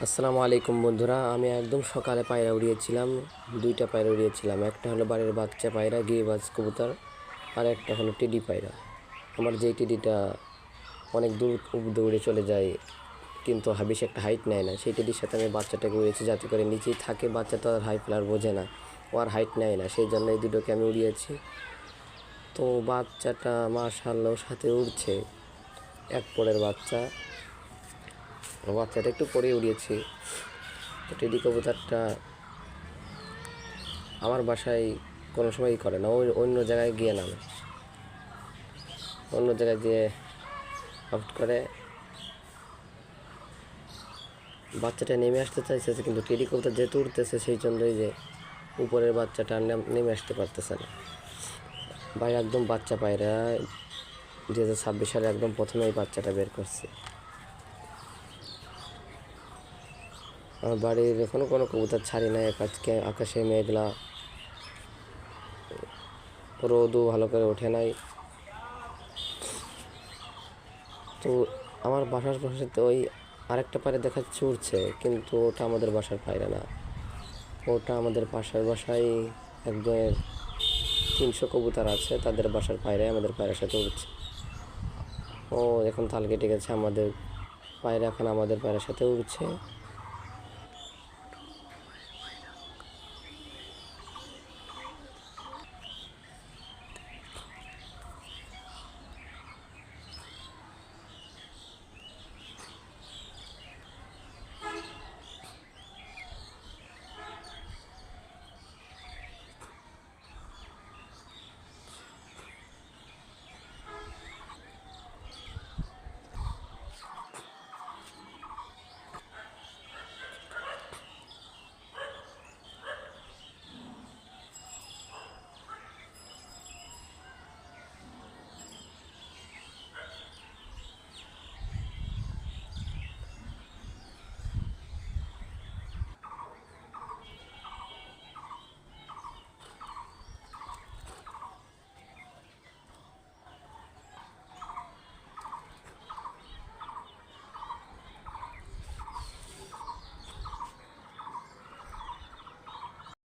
আসসালামু আলাইকুম বন্ধুরা, আমি একদম সকালে পায়রা উড়িয়েছিলাম। দুইটা পায়রা উড়িয়েছিলাম। একটা হলো বাড়ির বাচ্চা পায়রা গিরিবাজ কবুতর, আর একটা হলো টেডি পায়রা। আমার যেই টেডিটা অনেক দূর অব্দি উড়ে চলে যায় কিন্তু বেশি একটা হাইট নেয় না, সেই টেডির সাথে আমি বাচ্চাটাকে উড়িয়েছি যাতে করে নিচেই থাকে। বাচ্চা তো আর হাই ফ্লার বোঝে না, ও আর হাইট নেয় না, সেই জন্য এই দুটোকে আমি উড়িয়েছি। তো বাচ্চাটা মাশাআল্লাহ ওর সাথে উড়ছে, এক পরের বাচ্চাটা একটু পরে উড়িয়েছি। তো টেডি কবুতরটা আমার বাসায় কোনো সময়ই করে না, ওই অন্য জায়গায় গিয়ে নামে, অন্য জায়গায় গিয়ে আউট করে। বাচ্চাটা নেমে আসতে চাইছে কিন্তু টেডি কবুতর যেহেতু উঠতেছে সেই জন্যই যে উপরের বাচ্চাটা নেমে আসতে পারতেছে না। ভাই একদম বাচ্চা পায়রা 2026 সালে একদম প্রথমে এই বাচ্চাটা বের করছে। আমার বাড়ির এখনও কোনো কবুতর ছাড়ি নাই। আকাশে মেঘলা, রোদও ভালো করে ওঠে নাই। তো আমার বাসার পাশে তো ওই আরেকটা পায়রা দেখাচ্ছে উড়ছে, কিন্তু ওটা আমাদের বাসার পায়রা না, ওটা আমাদের পাশের বাসায় একজনের 300 কবুতর আছে, তাদের বাসার পায়রাই আমাদের পায়রার সাথে উড়ছে। ও এখন তাল কেটে গেছে, আমাদের পায়রা এখন আমাদের পায়রার সাথে উড়ছে।